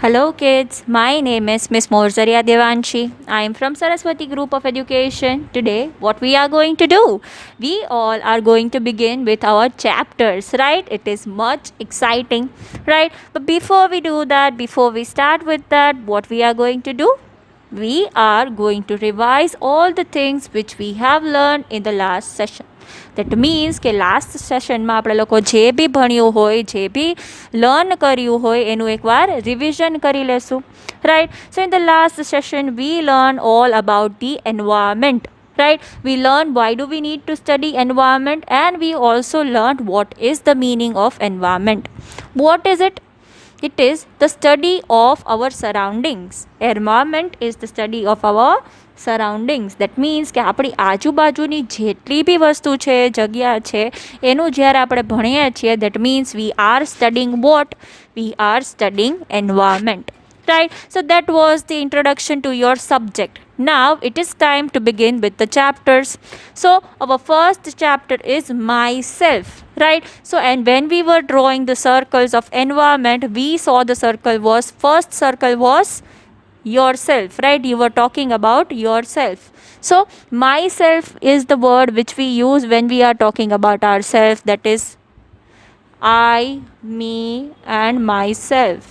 Hello kids, my name is Miss Morzaria Devanshi. I am from Saraswati Group of Education. Today, what we are going to do? We all are going to begin with our chapters, right? It is much exciting, right? But before we do that, before we start with that, what we are going to do? We are going to revise all the things which we have learned in the last session. That means કે last સેશનમાં આપણે લોકો જે બી ભણ્યું હોય જે બી learn કર્યું હોય એનું એકવાર રિવિઝન કરી લેશું right so in the last session we learn all about the environment right we learned why do we need to study environment and we also learned what is the meaning of environment. What is it? It is the study of our surroundings. Environment is the study of our surroundings that means કે આપણી આજુબાજુની જેટલી બી વસ્તુ છે જગ્યા છે એનું જ્યારે આપણે ભણીએ છીએ that means we are studying what we are studying environment right so that was the introduction to your subject. Now it is time to begin with the chapters. So our first chapter is myself, right? So and when we were drawing the circles of environment, we saw the circle was first circle was yourself, right? You were talking about yourself. So myself is the word which we use when we are talking about ourselves, that is I, me and myself.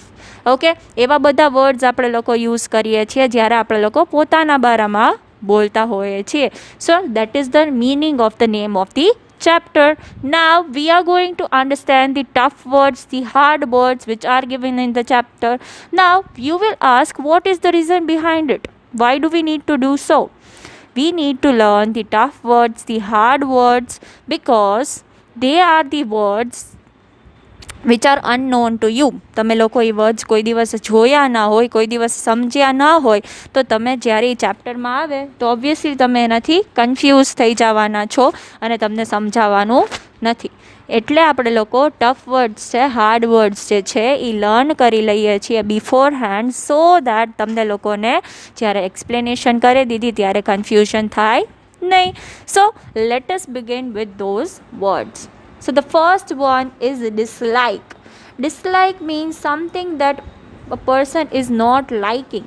Okay એવા બધા words આપણે લોકો use કરીએ છીએ જ્યારે આપણે લોકો પોતાના બારામાં બોલતા હોઈએ છીએ. સો that is the meaning of the name of the chapter. Now we are going to understand the tough words, the hard words which are given in the chapter. Now you will ask, what is the reason behind it? Why do we need to do so? We need to learn the tough words, the hard words, because they are the words which are unknown to you. તમે લોકો એ words કોઈ દિવસ જોયા ના હોય, કોઈ દિવસ સમજ્યા ના હોય, તો તમે જ્યારે એ ચેપ્ટરમાં આવે તો ઓબ્વિયસલી તમે એનાથી કન્ફ્યુઝ થઈ જવાના છો અને તમને સમજાવવાનું નથી. એટલે આપણે લોકો ટફ વર્ડ્સ છે, હાર્ડ વર્ડ્સ જે છે એ લર્ન કરી લઈએ છીએ બિફોર હેન્ડ, સો દેટ તમને લોકોને જ્યારે એક્સપ્લેનેશન કરી દીધી ત્યારે કન્ફ્યુઝન થાય નહીં. So let us begin with those words. So the first one is dislike. Dislike means something that a person is not liking.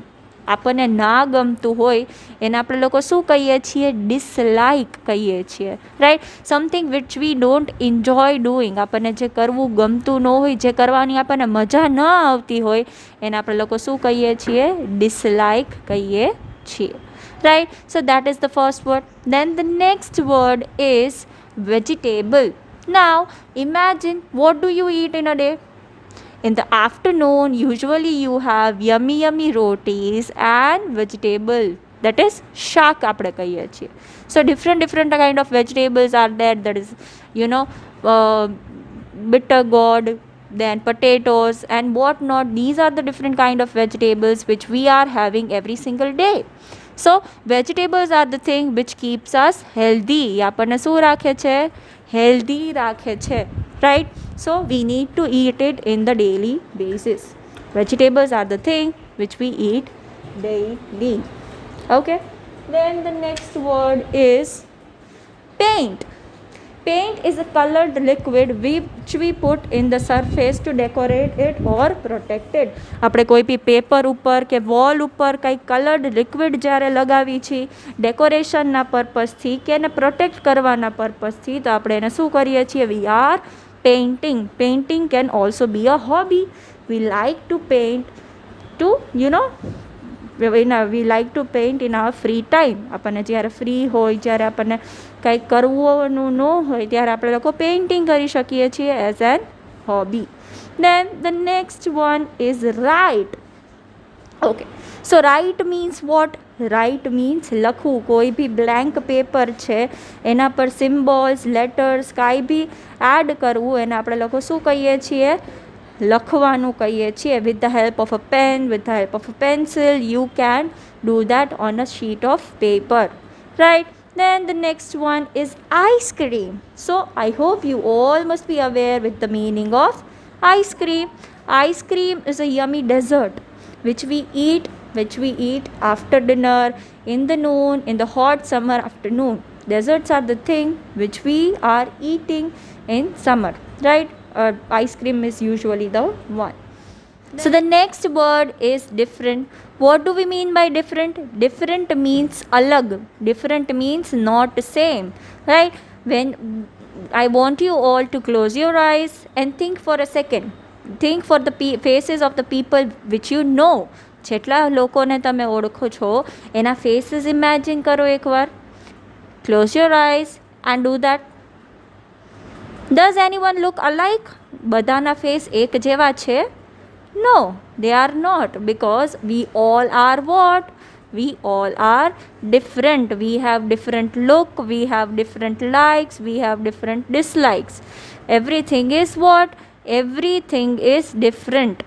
આપણને ના ગમતું હોય એને આપણે લોકો શું કહીએ છીએ? ડિસલાઇક કહીએ છીએ, right? Something which we don't enjoy doing. આપણને જે કરવું ગમતું ન હોય, જે કરવાની આપણને મજા ન આવતી હોય એને આપણે લોકો શું કહીએ છીએ? ડિસલાઇક કહીએ છીએ, right? So that is the first word. Then the next word is vegetable. Now imagine, what do you eat in a day? In the afternoon usually you have yummy rotis and vegetable, that is શાક આપણે કહીએ છીએ. So different kind of vegetables are there, that is bitter gourd, then potatoes and what not. These are the different kind of vegetables which we are having every single day. So vegetables are the thing which keeps us healthy. આપણને શું રાખે છે? Healthy રાખે છે, right? So we need to eat it in the daily basis. Vegetables are the thing which we eat daily. Okay, then the next word is paint. Paint is a colored liquid which we put in the surface to decorate it or protect it. આપણે કોઈ બી paper ઉપર કે wall ઉપર કંઈ coloured liquid જ્યારે લગાવી છીએ ડેકોરેશનના પર્પઝથી કે એને પ્રોટેક્ટ કરવાના પર્પઝથી, તો આપણે એને શું કરીએ છીએ? We are painting. Painting can also be a hobby. We like to paint to we like to paint in our free time. આપણને જ્યારે ફ્રી હોય, જ્યારે આપણને કંઈક કરવાનું ન હોય ત્યારે આપણે લોકો પેઇન્ટિંગ કરી શકીએ છીએ as an hobby. Then the next one is write. Okay, so write means what? Write means લખવું. કોઈ બી બ્લેન્ક પેપર છે એના પર સિમ્બોલ્સ, લેટર્સ કાંઈ બી એડ કરવું એને આપણે લોકો શું કહીએ છીએ? લખવાનું કહીએ છીએ. with the help of a pen, with the help of a pencil, you can do that on a sheet of paper, right? Then the next one is ice cream. So I hope you all must be aware with the meaning of ice cream. Ice cream is a yummy dessert which we eat after dinner, in the noon, in the hot summer afternoon. Desserts are the thing which we are eating in summer, right? Ice cream is usually the one. So the next word is different. What do we mean by different? Different means alag. Different means not same. Right? When I want you all to close your eyes and think for a second. Think for the faces of the people which you know. જેટલા લોકોને તમે ઓળખો છો એના faces imagine કરો એકવાર. Close your eyes and do that. Does anyone look alike? બધાના face એક જેવા છે? No, they are not, because we all are what? We all are different. We have different look, we have different likes, we have different dislikes. Everything is what? Everything is different.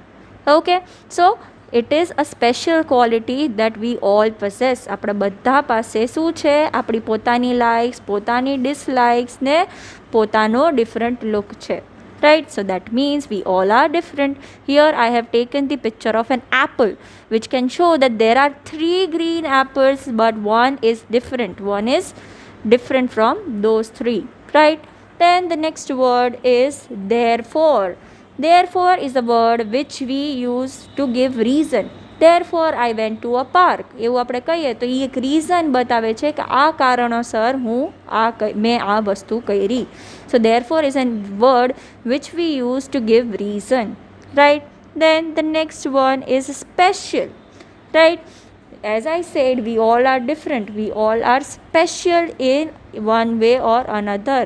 Okay, so it is a special quality that we all possess. આપણા બધા પાસે શું છે? આપણી પોતાની likes, પોતાની dislikes ને પોતાનો ડિફરન્ટ લુક છે. Right, so that means we all are different. Here I have taken the picture of an apple, which can show that there are 3 green apples, but one is different. One is different from those 3. Right, then the next word is therefore. Therefore is a word which we use to give reason. Therefore I went to a park. એવું આપણે કહીએ તો એ એક reason બતાવે છે કે આ કારણોસર મેં આ વસ્તુ કરી. So therefore is a word which we use to give reason. Right, then the next one is special. Right, as I said, we all are different. We all are special in one way or another.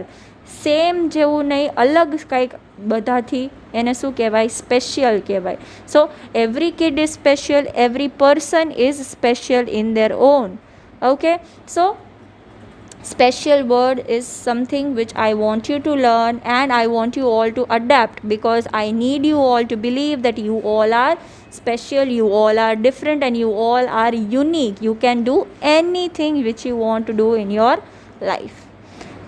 Same જેવું નહીં, અલગ કંઈક બધાથી, એને શું કહેવાય? Special કહેવાય. So every kid is special, every person is special in their on. Okay, so special word is something which I want you to learn, and I want you all to adapt, because I need you all to believe that you all are special, you all are different, and you all are unique. You can do anything which you want to do in your life.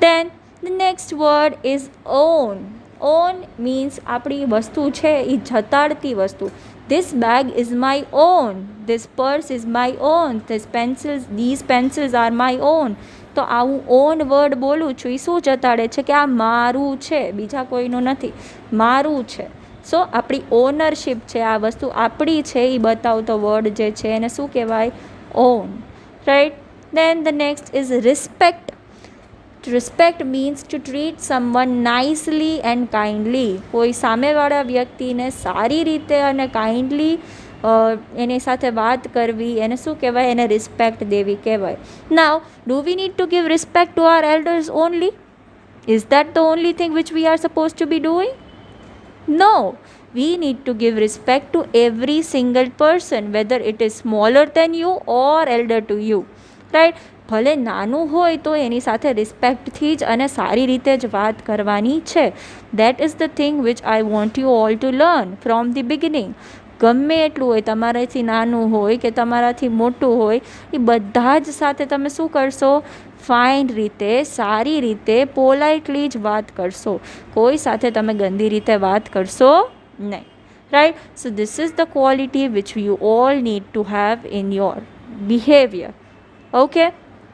Then the next word is own. Own means આપણી વસ્તુ છે એ જતાડતી વસ્તુ. This bag is my own. This purse is my own. These pencils are my own. તો આવું on word બોલું છું એ શું જતાડે છે? કે આ મારું છે, બીજા કોઈનું નથી, મારું છે. સો આપણી ઓનરશિપ છે, આ વસ્તુ આપણી છે એ બતાવતો વર્ડ જે છે એને શું કહેવાય? On. Right, then the next is respect. To respect means to treat someone nicely and kindly. કોઈ સામેવાળા વ્યક્તિને સારી રીતે અને કાઇન્ડલી એની સાથે વાત કરવી, એને શું કહેવાય? એને રિસ્પેક્ટ દેવી કહેવાય. Now, do we need to give respect to our elders only? Is that the only thing which we are suppose to be doing? No, we need to give respect to every single person, whether it is smaller than you or elder to you. Right, ભલે નાનું હોય તો એની સાથે રિસ્પેક્ટથી જ અને સારી રીતે જ વાત કરવાની છે. That is the thing which I want you all to learn from the beginning. ગમે એટલું હોય, તમારાથી નાનું હોય કે તમારાથી મોટું હોય, એ બધા જ સાથે તમે શું કરશો? ફાઇન રીતે, સારી રીતે, પોલાઇટલી જ વાત કરશો. કોઈ સાથે તમે ગંદી રીતે વાત કરશો નહીં. Right, so this is the quality which you all need to have in your behaviour. Okay,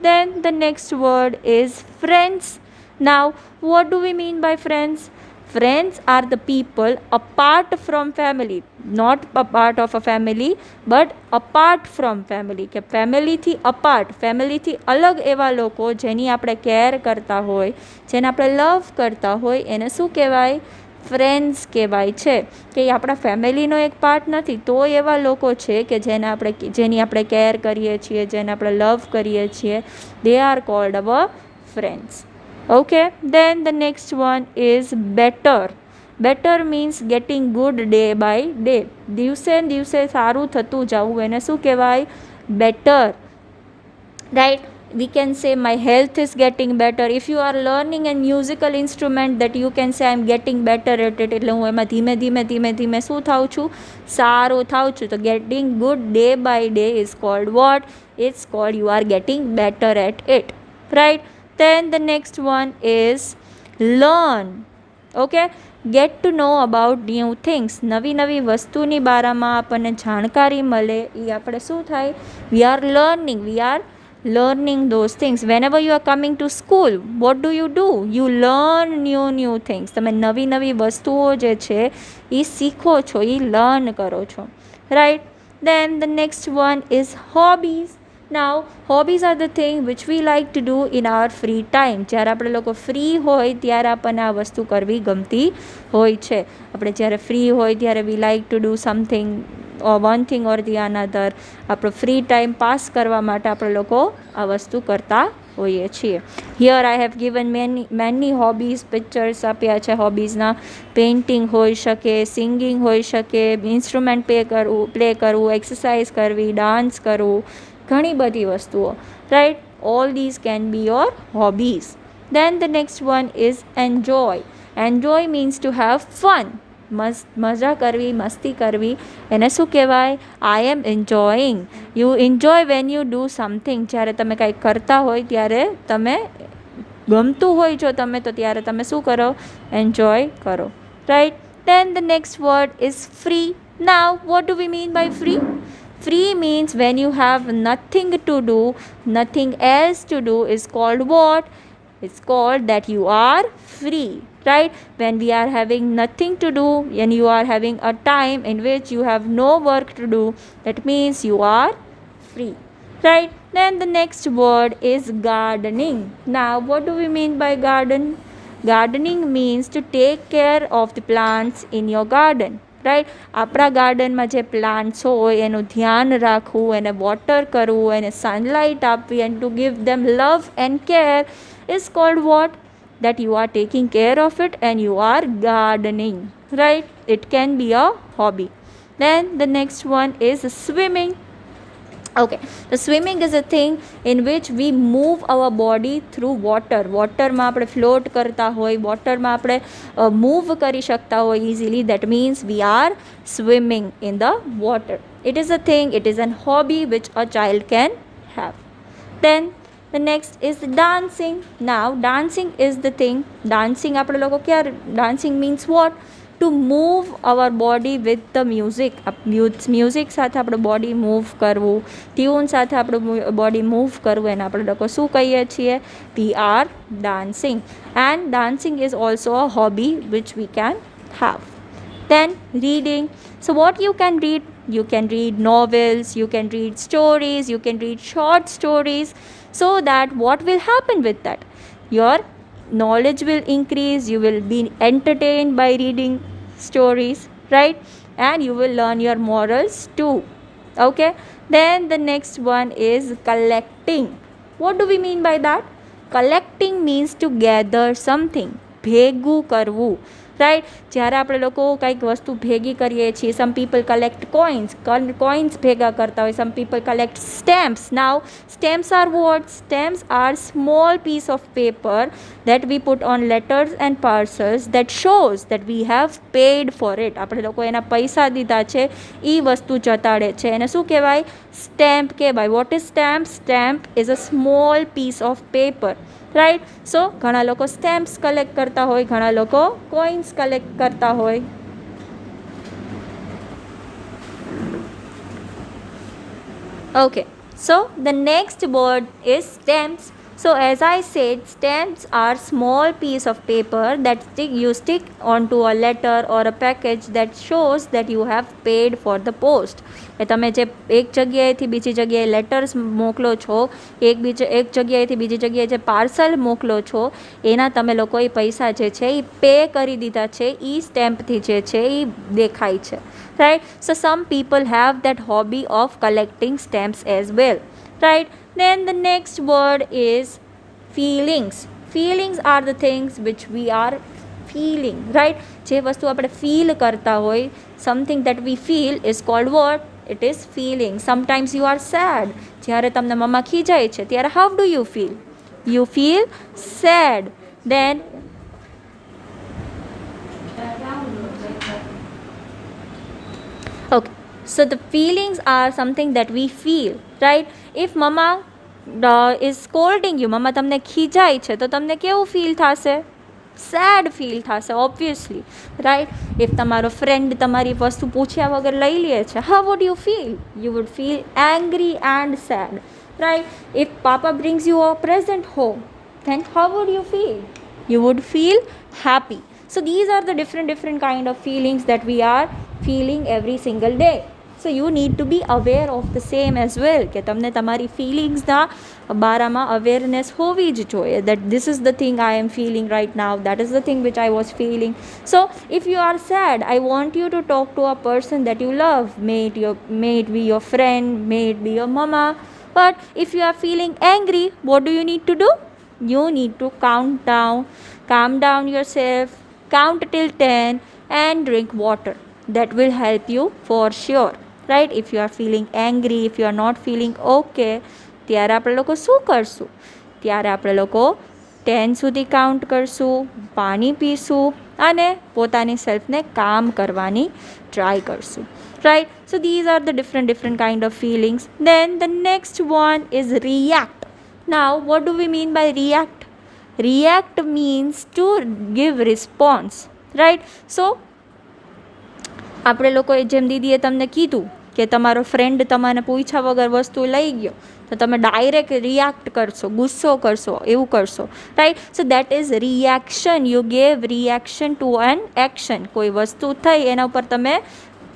then the next word is friends. Now, what do we mean by friends? Friends are the people apart from family, not a part of a family, but apart from family. કે ફેમિલીથી apart, ફેમિલીથી અલગ એવા લોકો જેની આપણે care કરતા હોય, જેને આપણે લવ કરતા હોય, એને શું કહેવાય? ફ્રેન્ડ્સ કહેવાય છે. કે એ આપણા ફેમિલીનો એક પાર્ટ નથી, તો એવા લોકો છે કે જેની આપણે કેર કરીએ છીએ, જેને આપણે લવ કરીએ છીએ, they are cold hour friends. Okay, then the next one is better. Better means getting good day by day. દિવસે ને દિવસે સારું થતું જવું, એને શું કહેવાય? better. Right, we can say my health is getting better. If you are learning a musical instrument, that you can say I'm getting better at it. એટલે હું એમાં ધીમે ધીમે ધીમે ધીમે શું થાઉં છું? સારું થાઉં છું. તો getting good day by day is called what? It's called you are getting better at it. Right, then the next one is learn. Okay, get to know about new things. નવી નવી વસ્તુની બારામાં આપણને જાણકારી મળે, એ આપણે શું થાય? We are learning, we are learning those things. Whenever you are coming to school, what do? You learn new things. તમે નવી વસ્તુઓ જે છે એ શીખો છો, એ લર્ન કરો છો, right? Then the next one is hobbies. Now hobbies are the thing which we like to do in our free time. જ્યારે આપણે લોકો ફ્રી હોય ત્યારે આપણને આ વસ્તુ કરવી ગમતી હોય છે. આપણે જ્યારે ફ્રી હોય ત્યારે we like to do something or one thing or the another. આપણો ફ્રી ટાઈમ પાસ કરવા માટે આપણે લોકો આ વસ્તુ કરતા હોઈએ છીએ. Here I have given many hobbies pictures આપ્યા છે હોબીઝના. પેઇન્ટિંગ હોઈ શકે, સિંગિંગ હોઈ શકે, ઇન્સ્ટ્રુમેન્ટ પ્લે કરવું, એક્સરસાઇઝ કરવી, ડાન્સ કરવું, ઘણી બધી વસ્તુઓ, right? All these can be your hobbies. Then the next one is enjoy. Enjoy means to have fun. મજા કરવી, મસ્તી કરવી, એને શું કહેવાય? I am enjoying. You enjoy when you do something. જ્યારે તમે કંઈક કરતા હોય ત્યારે તમે ગમતું હોય જો તમે તો ત્યારે તમે શું કરો? એન્જોય કરો, right? Then the next word is free. Now what do we mean by free? Free means when you have nothing to do, nothing else to do is called what? It's called that you are free, right? When we are having nothing to do and you are having a time in which you have no work to do, that means you are free, right? Then the next word is gardening. Now what do we mean by garden? Gardening means to take care of the plants in your garden, right? આપણા ગાર્ડનમાં જે plants હોય એનું ધ્યાન રાખવું, એને water કરવું, એને સનલાઇટ આપવી, and to give them love and care is called what? That you are taking care of it and you are gardening, right? It can be a hobby. Then the next one is swimming. Okay, the swimming is a thing in which we move our body through water. વોટરમાં આપણે float કરતા હોય, વોટરમાં આપણે move કરી શકતા હોય easily. That means we are swimming in the water. It is a thing, it is an hobby which a child can have. Then the next is dancing. Now dancing is the thing. Dancing આપણે લોકો ક્યારે? Dancing means what? To move our body with the music. Music સાથે આપણું body move કરવું, tune સાથે આપણું body move કરવું, એને આપણે લોકો શું કહીએ છીએ? We R dancing. And dancing is also a hobby which we can have. Then reading. So what you can read? You can read novels, you can read stories, you can read short stories. So that what will happen with that? Your knowledge will increase, you will be entertained by reading stories, right? And you will learn your morals too. Okay? Then the next one is collecting. What do we mean by that? Collecting means to gather something. ભેગું કરવું, right? જ્યારે આપણે લોકો કંઈક વસ્તુ ભેગી કરીએ છીએ, સમ પીપલ કલેક્ટ કોઇન્સ ભેગા કરતા હોય, some people collect stamps. Now stamps are what? Stamps are small piece of paper that we put on letters and parcels that shows that we have paid for it. આપણે લોકો એના પૈસા દીધા છે એ વસ્તુ જતાડે છે, એને શું કહેવાય? સ્ટેમ્પ કહેવાય. What is stamp? Stamp is a small piece of paper, right? So ઘણા લોકો સ્ટેમ્પ્સ કલેક્ટ કરતા હોય, ઘણા લોકો કોઇન્સ કલેક્ટ કરતા હોય. Okay, so the next word is stamps. So as I said, stamps are small piece of paper that you stick onto a letter or a package that shows that you have paid for the post. એ તમે જે એક જગ્યાએથી બીજી જગ્યાએ letters મોકલો છો, એક જગ્યાએથી બીજી જગ્યાએ જે પાર્સલ મોકલો છો, એના તમે લોકોએ પૈસા જે છે એ પે કરી દીધા છે, એ સ્ટેમ્પથી જે છે એ દેખાય છે, right? So some people have that hobby of collecting stamps as well, right? Then the next word is feelings. Feelings are the things which we are feeling, right? જે વસ્તુ આપણે ફીલ કરતા હોય, something that we feel is called what? It is feeling. Sometimes you are sad. જ્યારે તમને મમ્મા ખીજાય છે ત્યારે how do you feel? You feel sad. Then okay, so the feelings are something that we feel, right? If mama is scolding you, mama તમને ખીજાય છે તો તમને કેવું feel થશે? સેડ ફીલ થશે, ઓબ્વિયસલી, રાઈટ? ઇફ તમારો ફ્રેન્ડ તમારી વસ્તુ પૂછ્યા વગર લઈ લે છે, how would you feel? You would feel angry and said, right? If Papa brings you a present home, then how would you feel? You would feel happy. So these are the different kind of feelings that we are feeling every single day. So you need to be aware of the same as well, કે તમને તમારી ફિલિંગ્સના બારામાં awareness હોવી જ જોઈએ, that this is the thing I am feeling right now, that is the thing which I was feeling. So if you are sad, I want you to talk to a person that you love, may it be your friend, may it be your mama. But if you are feeling angry, what do you need to do? You need to calm down yourself, count till 10 and drink water. That will help you for sure, right? If you are feeling angry, if you are not feeling okay, ત્યારે આપણે લોકો શું કરશું? ત્યારે આપણે લોકો 10 સુધી count કરશું, પાણી પીશું અને પોતાની સેલ્ફને કામ કરવાની ટ્રાય કરશું, right? So these are the different kind of feelings. Then the next one is react. Now what do we mean by react? React means to give response, right? So આપણે લોકોએ જેમ દીદીએ તમને કીધું કે તમારો ફ્રેન્ડ તમને પૂછ્યા વગર વસ્તુ લઈ ગયો તો તમે ડાયરેક્ટ રિએક્ટ કરશો, ગુસ્સો કરશો, એવું કરશો, right? So that is reaction. You gave reaction to an action. કોઈ વસ્તુ થઈ એના ઉપર તમે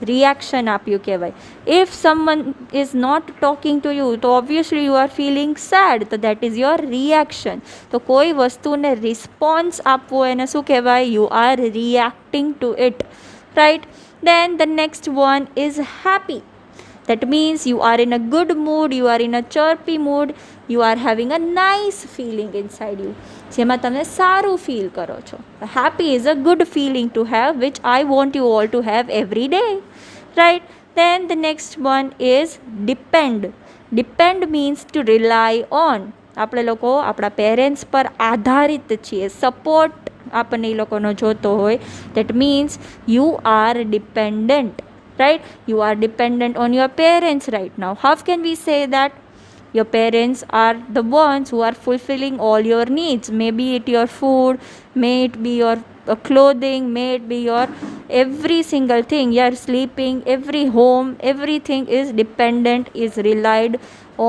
રિએક્શન આપ્યું કહેવાય. If someone is not talking to you તો obviously you are feeling sad, તો દેટ ઇઝ યોર રિએક્શન. તો કોઈ વસ્તુને રિસ્પોન્સ આપવો એને શું કહેવાય? You are reacting to it, right? Then the next one is happy. That means you are in a good mood, you are in a chirpy mood, you are having a nice feeling inside you. જેમાં તમે સારું feel કરો છો. Happy is a good feeling to have, which I want you all to have every day, right? Then the next one is depend. Depend means to rely on. આપણે લોકો આપણા parents પર આધારિત છીએ, સપોર્ટ આપણને એ લોકોનો જોતો હોય. That means you are dependent, right? You are dependent on your parents right now. How can we say that? Your parents are the ones who are fulfilling all your needs. Maybe it your food, may it be your clothing, may it be your every single thing. You are sleeping, every home, everything is dependent, is relied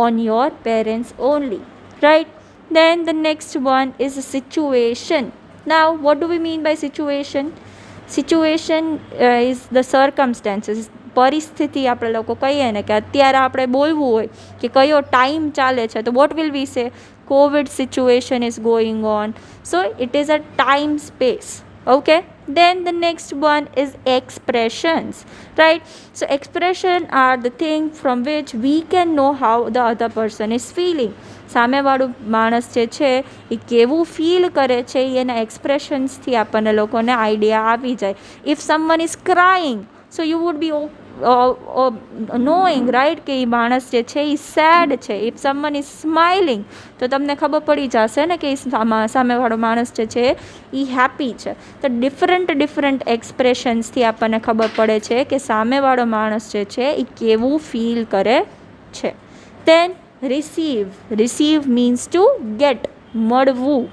on your parents only, right? Then the next one is a situation. Now what do we mean by situation? Situation is the સર્કમસ્ટેન્સીસ. પરિસ્થિતિ આપણે લોકો કહીએ ને કે અત્યારે આપણે બોલવું હોય કે કયો ટાઈમ ચાલે છે, તો વોટ વિલ વી સે? Covid situation is going on. So it is a time space, okay? Then the next one is expressions, right? So expression are the thing from which we can know how the other person is feeling. સામેવાળું માણસ જે છે એ કેવું feel કરે છે એ એના એક્સપ્રેશન્સથી આપણને લોકોને idea આવી જાય. If someone is crying, so you would be knowing, right, કે એ માણસ જે છે એ સેડ છે. ઇફ સમવન ઇઝ સ્માઇલિંગ, તો તમને ખબર પડી જશે ને કે સામેવાળો માણસ જે છે એ હેપી છે. તો ડિફરન્ટ એક્સપ્રેશન્સથી આપણને ખબર પડે છે કે સામેવાળો માણસ જે છે એ કેવું ફીલ કરે છે. દેન receive means to get, મળવું,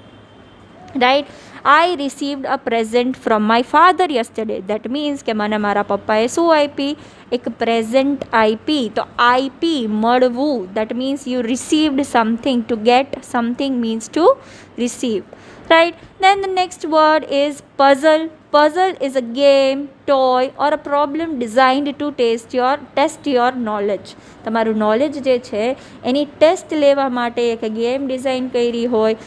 right? I received a present from my father yesterday. That means કે મને મારા પપ્પાએ શું આપી? એક પ્રેઝન્ટ આપી. તો આપી, મળવું, that means you received something. To get something means to receive, right? Then the next word is puzzle. Puzzle is a game, toy or a problem designed to test your knowledge. તમારું knowledge જે છે એની test લેવા માટે એક game design કરી હોય,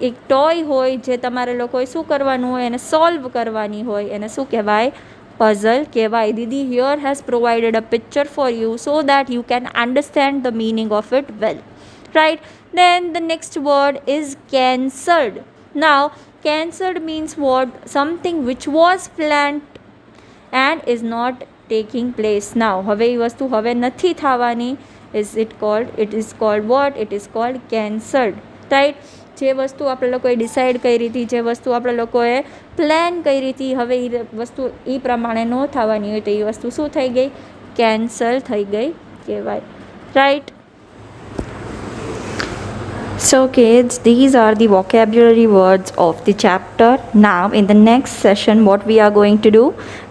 એક toy હોય જે તમારે લોકોએ શું કરવાનું હોય? એને સોલ્વ કરવાની હોય. એને શું કહેવાય? puzzle કહેવાય. દીદી here has provided a picture for you so that you can understand the meaning of it well, right? Then the next word is cancelled. Now cancelled means what? Something which was planned and is not taking place now. હવે એ વસ્તુ હવે નથી થવાની. It is called what? It is called cancelled, right? જે વસ્તુ આપણે લોકોએ decide કરી હતી, જે વસ્તુ આપણે લોકોએ પ્લાન કરી હતી, હવે એ વસ્તુ એ પ્રમાણે ન થવાની હોય તો એ વસ્તુ શું થઈ ગઈ? કેન્સલ થઈ ગઈ કહેવાય, right? So kids, these are the vocabulary words of the chapter. Now in the next session what we are going to do?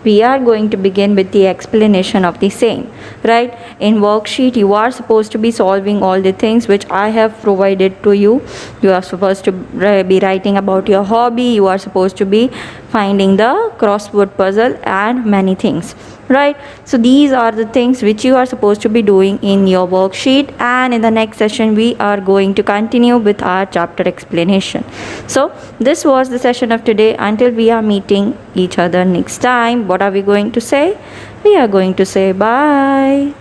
we are going to begin with the explanation of the same, right? In worksheet, you are supposed to be solving all the things which I have provided to you. You are supposed to be writing about your hobby. You are supposed to be finding the crossword puzzle and many things, right? So these are the things which you are supposed to be doing in your worksheet, and in the next session we are going to continue with our chapter explanation. So this was the session of today. Until we are meeting each other next time, what are we going to say? We are going to say bye.